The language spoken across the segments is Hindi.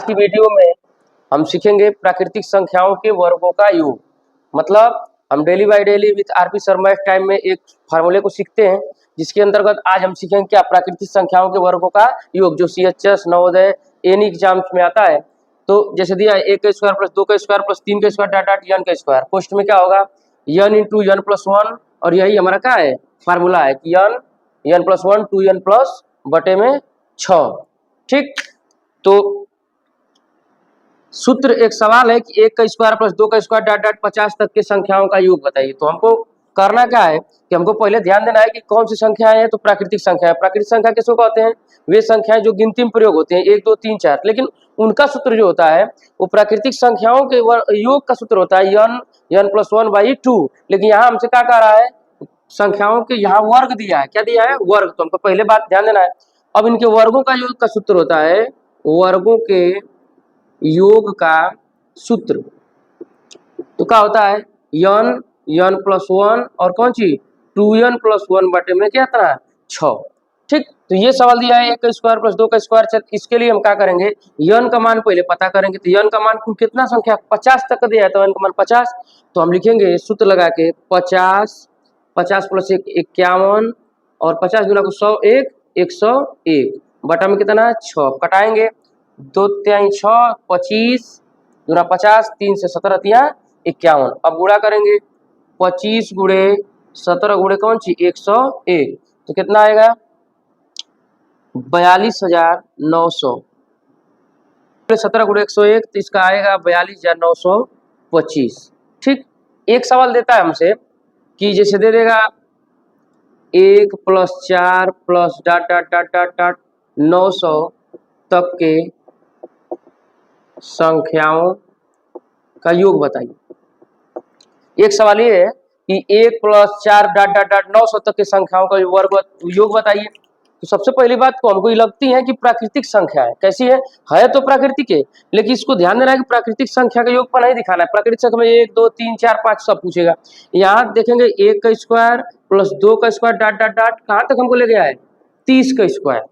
की वीडियो में हम सीखेंगे प्राकृतिक संख्याओं के वर्गों का योग। मतलब हम daily by daily with RP Sharma time में एक फार्मूले को सीखते हैं, जिसके अंतर्गत आज हम सीखेंगे क्या प्राकृतिक संख्याओं के वर्गों का योग, जो सीएचएस नवोदय एनी एग्जाम्स में आता है। तो जैसे दिया है 1 का स्क्वायर प्लस 2 का स्क्वायर प्लस 3 का स्क्वायर डॉट डॉट n का स्क्वायर, पोस्ट में क्या होगा n इंटू n प्लस 1, और यही हमारा क्या है फार्मूला है कि n प्लस 1 2n प्लस बटे में 6। ठीक, तो सूत्र एक सवाल है कि 1 का स्क्वायर प्लस 2 का स्क्वायर डॉट डॉट 50 तक के संख्याओं का योग बताइए। तो हमको करना क्या है कि हमको पहले ध्यान देना है कि कौन सी संख्याएं हैं। तो प्राकृतिक संख्या है। प्राकृतिक संख्या किसको कहते हैं? वे संख्याएं जो गिनती में प्रयोग होते हैं 1 2 3 4, लेकिन उनका सूत्र जो होता है वो प्राकृतिक संख्याओं के योग का सूत्र होता है n प्लस 1/2। लेकिन यहाँ हमसे क्या कह रहा है, संख्याओं के यहाँ वर्ग दिया है। क्या दिया है? वर्ग। तो हमको पहले बात ध्यान देना है। अब इनके वर्गों का योग का सूत्र होता है, वर्गों के योग का सूत्र तो क्या होता है n प्लस 1 और कौन सी 2n प्लस 1 बटे में क्या था 6। ठीक, तो ये सवाल दिया है 1 का स्क्वायर प्लस 2 का स्क्वायर। इसके लिए हम क्या करेंगे, n का मान पहले पता करेंगे। तो n का मान कुल कितना संख्या 50 तक का दिया है, तो n का मान 50। तो हम लिखेंगे सूत्र लगा के 50 प्लस 1 51 और 50 गुना को 100 101 बटा में कितना 6। कटाएंगे 2 3 6 25 गुना 50 3 से 17 तिया 51। अब गुणा करेंगे 25 गुणे 17 गुणे कौन सी 101, तो कितना आएगा 42,900। 17 गुणे 101 तो इसका आएगा 42,925। ठीक, एक सवाल देता है हमसे कि जैसे दे देगा 1 plus 4 plus dot dot dot dot dot 900 तक के संख्याओं का योग बताइए। एक सवाल ये है कि 1 प्लस 4 डॉट डॉट डॉट 900 तक के संख्याओं का वर्ग योग बताइए। तो सबसे पहली बात को हमको ये लगती है कि प्राकृतिक संख्या है। कैसी है तो प्राकृतिक है, लेकिन इसको ध्यान देना है कि प्राकृतिक संख्या का योग पर नहीं दिखाना है। प्राकृतिक संख्या में 1 2 3 4 5 सब पूछेगा। यहाँ देखेंगे 1 का स्क्वायर प्लस 2 का स्क्वायर डॉट डॉट डॉट कहाँ तक हमको ले गया है 30 का स्क्वायर।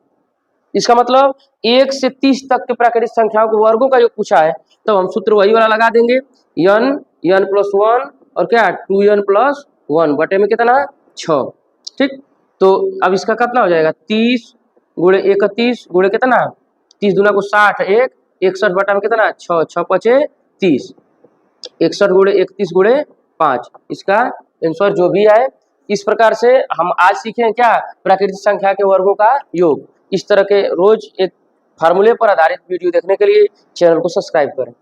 इसका मतलब 1 से 30 तक के प्राकृतिक संख्याओं के वर्गों का योग पूछा है। तो हम सूत्र वही वाला लगा देंगे n प्लस 1 और क्या 2n प्लस 1 बटे में कितना 6। ठीक, तो अब इसका कितना हो जाएगा 30 गुणे 31 गुणे कितना 30 दूना को 60 61 बटा में कितना 6 6 5 30 61 गुणे 31 गुणे 5, इसका आंसर जो भी है। इस प्रकार से हम आज सीखें क्या प्राकृतिक संख्या के वर्गों का योग। इस तरह के रोज एक फार्मूले पर आधारित वीडियो देखने के लिए चैनल को सब्सक्राइब करें।